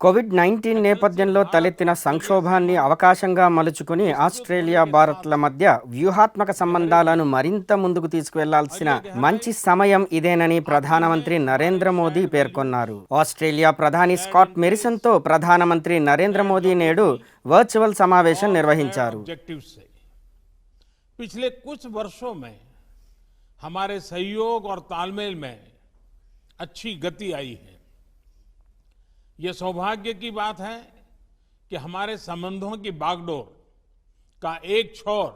COVID-19 నేపథ్యంలో తలెత్తిన సంక్షోభాన్ని అవకాశంగా మలుచుకుని ఆస్ట్రేలియా, భారత్ల మధ్య వ్యూహాత్మక సంబంధాలను మరింత ముందుకు తీసుకువెళ్లాల్సిన మంచి సమయం ఇదేనని ప్రధానమంత్రి నరేంద్ర మోదీ పేర్కొన్నారు. ఆస్ట్రేలియా ప్రధాని స్కాట్ మెరిసన్తో ప్రధానమంత్రి నరేంద్ర మోదీ నేడు వర్చువల్ సమావేశం నిర్వహించారు. पिछले कुछ वर्षों में हमारे सहयोग और तालमेल में अच्छी गति आई है। ये सौभाग्य की बात है कि हमारे संबंधों की बागडोर का एक छोर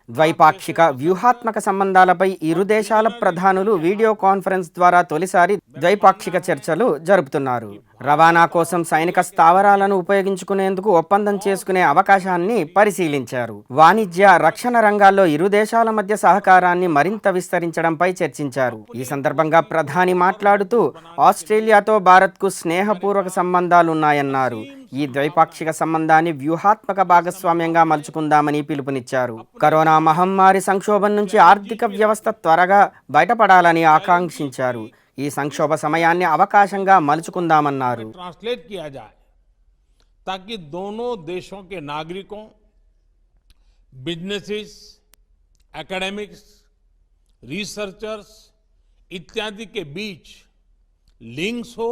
ద్వైపాక్షిక వ్యూహాత్మక సంబంధాలపై ఇరు దేశాల ప్రధానులు వీడియో కాన్ఫరెన్స్ ద్వారా తొలిసారి ద్వైపాక్షిక చర్చలు జరుపుతున్నారు. రవాణా కోసం సైనిక స్థావరాలను ఉపయోగించుకునేందుకు ఒప్పందం చేసుకునే అవకాశాన్ని పరిశీలించారు. వాణిజ్య, రక్షణ రంగాల్లో ఇరు దేశాల మధ్య సహకారాన్ని మరింత విస్తరించడంపై చర్చించారు. ఈ సందర్భంగా ప్రధాని మాట్లాడుతూ ఆస్ట్రేలియాతో భారత్కు స్నేహపూర్వక సంబంధాలున్నాయన్నారు. ఈ ద్వైపాక్షిక సంబంధాన్ని వ్యూహాత్మక భాగస్వామ్యంగా మలుచుకుందామని పిలుపునిచ్చారు. కరోనా మహమ్మారి సంక్షోభం నుంచి ఆర్థిక వ్యవస్థ త్వరగా బయటపడాలని ఆకాంక్షించారు. ఈ సంక్షోభ సమయాన్ని అవకాశంగా మలుచుకుందామన్నారు. ट्रांसलेट किया जाए ताकि दोनों देशों के नागरिकों, बिजनेसेस, एकेडमिक्स, रिसर्चर्स इत्यादि के बीच लिंक्स हो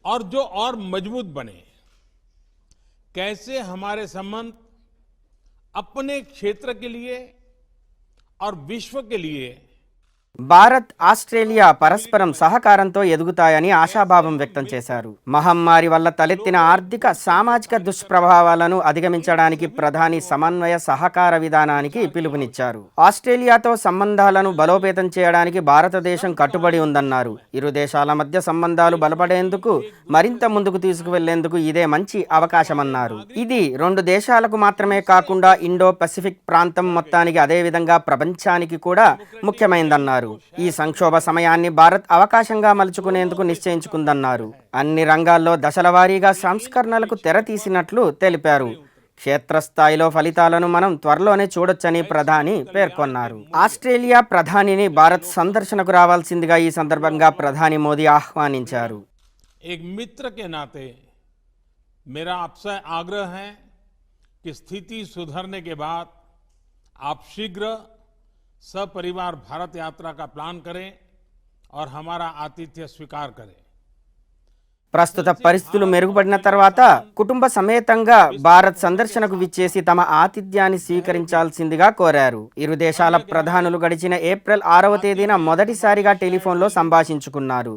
और जो और मजबूत बने। कैसे हमारे संबंध अपने क्षेत्र के लिए और विश्व के लिए భారత్, ఆస్ట్రేలియా పరస్పరం సహకారంతో ఎదుగుతాయని ఆశాభావం వ్యక్తం చేశారు. మహమ్మారి వల్ల తలెత్తిన ఆర్థిక, సామాజిక దుష్ప్రభావాలను అధిగమించడానికి ప్రధాని సమన్వయ సహకార విధానానికి పిలుపునిచ్చారు. ఆస్ట్రేలియాతో సంబంధాలను బలోపేతం చేయడానికి భారతదేశం కట్టుబడి ఉందన్నారు. ఇరు దేశాల మధ్య సంబంధాలు బలపడేందుకు, మరింత ముందుకు తీసుకువెళ్లేందుకు ఇదే మంచి అవకాశమన్నారు. ఇది రెండు దేశాలకు మాత్రమే కాకుండా ఇండో పసిఫిక్ ప్రాంతం మొత్తానికి, అదేవిధంగా ప్రపంచానికి కూడా ముఖ్యమైందన్నారు. ఈ సంక్షోభ సమయాన్ని భారత్ అవకాశంగా మలుచుకునేందుకు నిశ్చయించుకుందన్నారు. అన్ని రంగాల్లో దశలవారీగా సంస్కరణలకు తెరతీసినట్లు తెలిపారు. క్షేత్రస్థాయిలో ఫలితాలను మనం త్వరలోనే చూడొచ్చని ప్రధాని పేర్కొన్నారు. ఆస్ట్రేలియా ప్రధానిని భారత్ సందర్శనకు రావాల్సిందిగా ఈ సందర్భంగా ప్రధాని మోదీ ఆహ్వానించారు. एक मित्र के नाते मेरा आपसे आग्रह है कि स्थिति सुधरने के बाद आप शीघ्र सपरिवार भारत यात्रा का प्लान करें और हमारा आतिथ्य स्वीकार करें. ప్రస్తుత పరిస్థితులు మెరుగుపడిన తర్వాత కుటుంబ సమేతంగా భారత్ సందర్శనకు విచ్చేసి తమ ఆతిథ్యాన్ని స్వీకరించాల్సిందిగా కోరారు. ఇరు దేశాల ప్రధానులు గడిచిన ఏప్రిల్ 6వ తేదీన మొదటిసారిగా టెలిఫోన్లో సంభాషించుకున్నారు.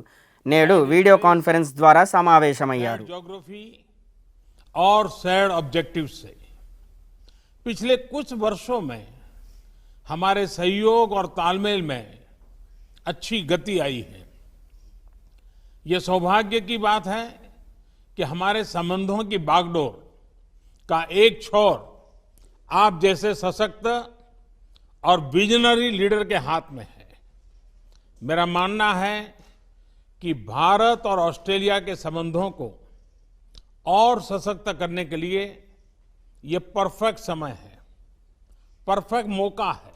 నేడు వీడియో కాన్ఫరెన్స్ ద్వారా సమావేశమయ్యారు. ज्योग्राफी और शेयर्ड ऑब्जेक्टिव से पिछले कुछ वर्षों में हमारे सहयोग और तालमेल में अच्छी गति आई है. ये सौभाग्य की बात है कि हमारे संबंधों की बागडोर का एक छोर आप जैसे सशक्त और विजनरी लीडर के हाथ में है. मेरा मानना है कि भारत और ऑस्ट्रेलिया के संबंधों को और सशक्त करने के लिए ये परफेक्ट समय है, परफेक्ट मौका है.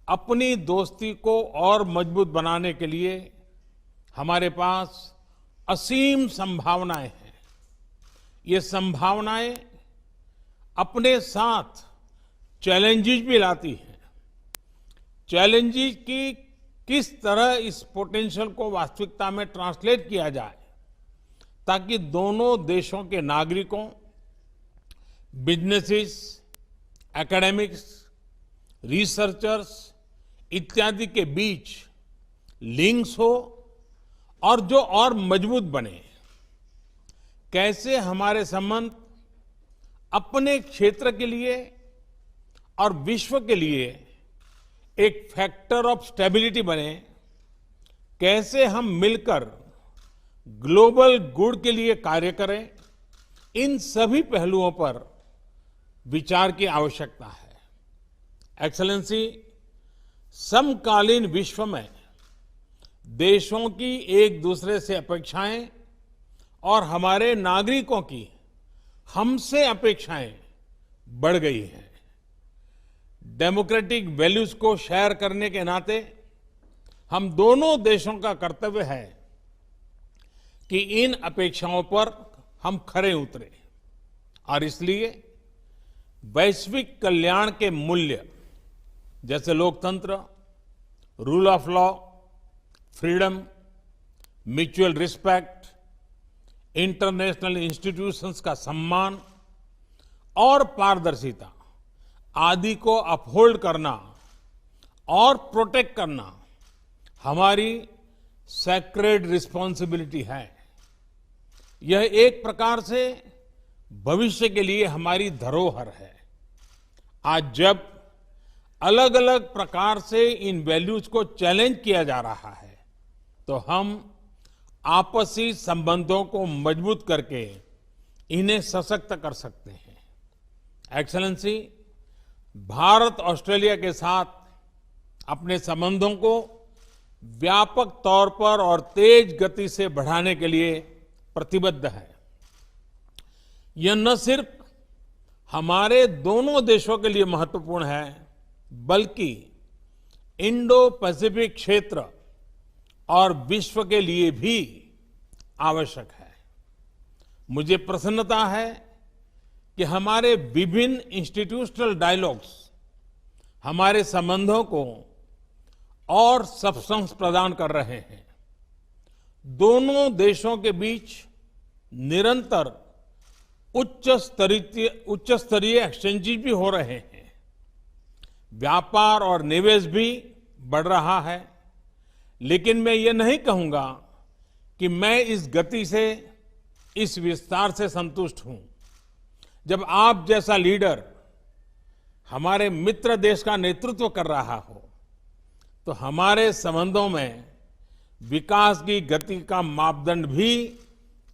अपनी दोस्ती को और मजबूत बनाने के लिए हमारे पास असीम संभावनाएं हैं. ये संभावनाएं अपने साथ चैलेंजेस भी लाती हैं. चैलेंजेस की किस तरह इस पोटेंशियल को वास्तविकता में ट्रांसलेट किया जाए ताकि दोनों देशों के नागरिकों, बिजनेसेस, एकेडमिक्स, रिसर्चर्स इत्यादि के बीच लिंक्स हो और जो और मजबूत बने. कैसे हमारे संबंध अपने क्षेत्र के लिए और विश्व के लिए एक फैक्टर ऑफ स्टेबिलिटी बने. कैसे हम मिलकर ग्लोबल गुड के लिए कार्य करें. इन सभी पहलुओं पर विचार की आवश्यकता है. एक्सेलेंसी, समकालीन विश्व में देशों की एक दूसरे से अपेक्षाएं और हमारे नागरिकों की हमसे अपेक्षाएं बढ़ गई हैं. डेमोक्रेटिक वैल्यूज को शेयर करने के नाते हम दोनों देशों का कर्तव्य है कि इन अपेक्षाओं पर हम खरे उतरे और इसलिए वैश्विक कल्याण के मूल्य जैसे लोकतंत्र, rule of law, freedom, mutual respect, international institutions का सम्मान और पारदर्शिता आदि को अपहोल्ड करना और प्रोटेक्ट करना हमारी सैक्रेड रिस्पॉन्सिबिलिटी है। यह एक प्रकार से भविष्य के लिए हमारी धरोहर है। आज जब अलग अलग प्रकार से इन वैल्यूज को चैलेंज किया जा रहा है तो हम आपसी संबंधों को मजबूत करके इन्हें सशक्त कर सकते हैं। एक्सेलेंसी, भारत ऑस्ट्रेलिया के साथ अपने संबंधों को व्यापक तौर पर और तेज गति से बढ़ाने के लिए प्रतिबद्ध है। यह न सिर्फ हमारे दोनों देशों के लिए महत्वपूर्ण है बल्कि इंडो पैसिफिक क्षेत्र और विश्व के लिए भी आवश्यक है। मुझे प्रसन्नता है कि हमारे विभिन्न इंस्टीट्यूशनल डायलॉग्स हमारे संबंधों को और सब्सटेंस प्रदान कर रहे हैं। दोनों देशों के बीच निरंतर उच्च स्तरीय एक्सचेंजेस भी हो रहे हैं। व्यापार और निवेश भी बढ़ रहा है। लेकिन मैं ये नहीं कहूंगा कि मैं इस गति से, इस विस्तार से संतुष्ट हूं। जब आप जैसा लीडर हमारे मित्र देश का नेतृत्व कर रहा हो तो हमारे संबंधों में विकास की गति का मापदंड भी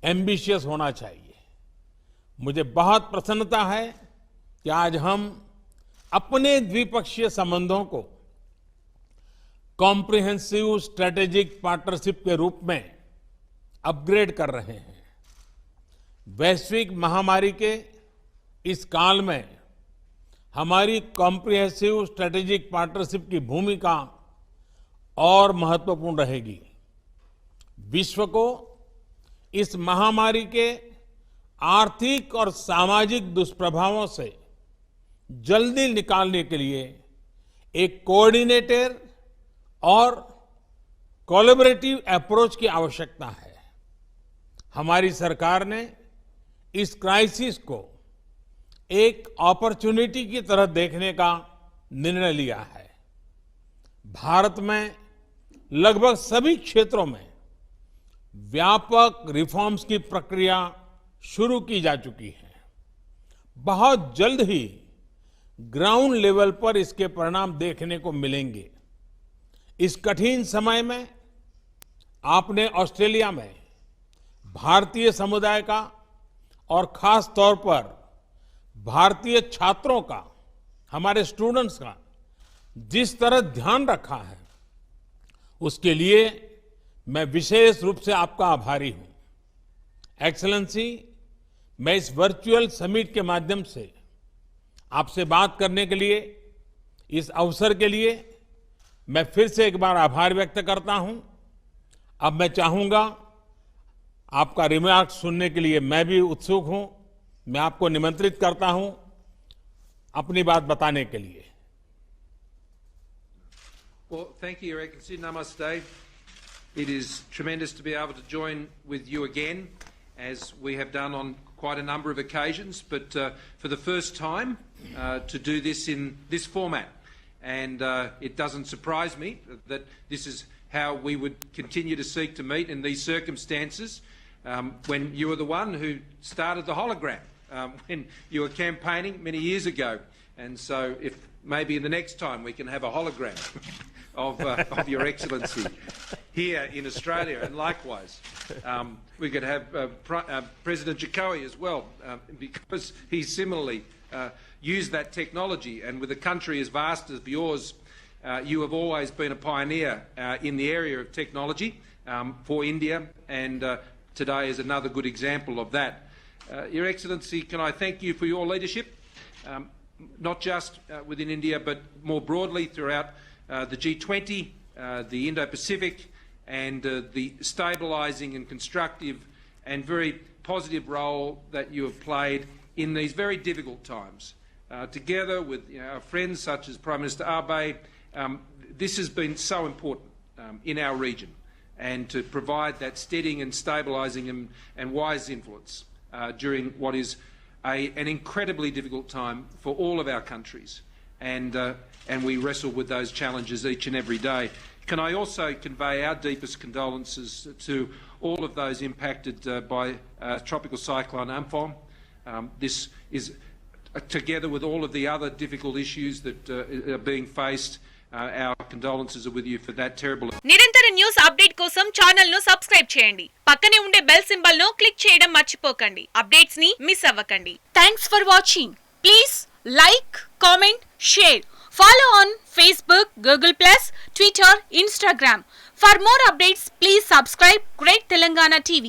एम्बिशियस होना चाहिए। मुझे बहुत प्रसन्नता है कि आज हम अपने द्विपक्षीय संबंधों को कॉम्प्रिहेंसिव स्ट्रेटेजिक पार्टनरशिप के रूप में अपग्रेड कर रहे हैं। वैश्विक महामारी के इस काल में हमारी कॉम्प्रिहेंसिव स्ट्रेटेजिक पार्टनरशिप की भूमिका और महत्वपूर्ण रहेगी। विश्व को इस महामारी के आर्थिक और सामाजिक दुष्प्रभावों से जल्दी निकालने के लिए एक कोऑर्डिनेटेड और कोलैबोरेटिव अप्रोच की आवश्यकता है। हमारी सरकार ने इस क्राइसिस को एक अपॉर्चुनिटी की तरह देखने का निर्णय लिया है। भारत में लगभग सभी क्षेत्रों में व्यापक रिफॉर्म्स की प्रक्रिया शुरू की जा चुकी है। बहुत जल्द ही ग्राउंड लेवल पर इसके परिणाम देखने को मिलेंगे। इस कठिन समय में आपने ऑस्ट्रेलिया में भारतीय समुदाय का और खास तौर पर भारतीय छात्रों का, हमारे स्टूडेंट्स का जिस तरह ध्यान रखा है उसके लिए मैं विशेष रूप से आपका आभारी हूं। एक्सेलेंसी, मैं इस वर्चुअल समिट के माध्यम से आपसे बात करने के लिए, इस अवसर के लिए मैं फिर से एक बार आभार व्यक्त करता हूं। अब मैं चाहूंगा आपका रिमार्क सुनने के लिए मैं भी उत्सुक हूं। मैं आपको निमंत्रित करता हूं अपनी बात बताने के लिए। Well, thank you, Your Excellency. Namaste. It is tremendous to be able to join with you again, as we have done on quite a number of occasions, but for the first time to do this in this format. And it doesn't surprise me that this is how we would continue to seek to meet in these circumstances when you were the one who started the hologram, when you were campaigning many years ago. And so if maybe in the next time we can have a hologram of Your Excellency here in Australia, and likewise we could have President Jokowi as well, because he similarly used that technology. And with a country as vast as yours, you have always been a pioneer in the area of technology for India, and today is another good example of that. Your Excellency, can I thank you for your leadership, not just within India but more broadly throughout the G20, the Indo-Pacific and the stabilising and constructive and very positive role that you have played in these very difficult times. Together with our friends such as Prime Minister Abe, this has been so important in our region, and to provide that steadying and stabilising and wise influence during what is an incredibly difficult time for all of our countries, and we wrestle with those challenges each and every day. Can I also convey our deepest condolences to all of those impacted by Tropical Cyclone Amphan? This is, together with all of the other difficult issues that are being faced, our condolences are with you for that terrible. నిరంతర news update కోసం channel ను subscribe చేయండి. పక్కనే ఉండే bell symbol ను click చేయడం మర్చిపోకండి. Updates ని మిస్ అవ్వకండి. Thanks for watching. Please like, comment, share. Follow on Facebook, Google+, Twitter, Instagram. For more updates, please subscribe Great Telangana TV.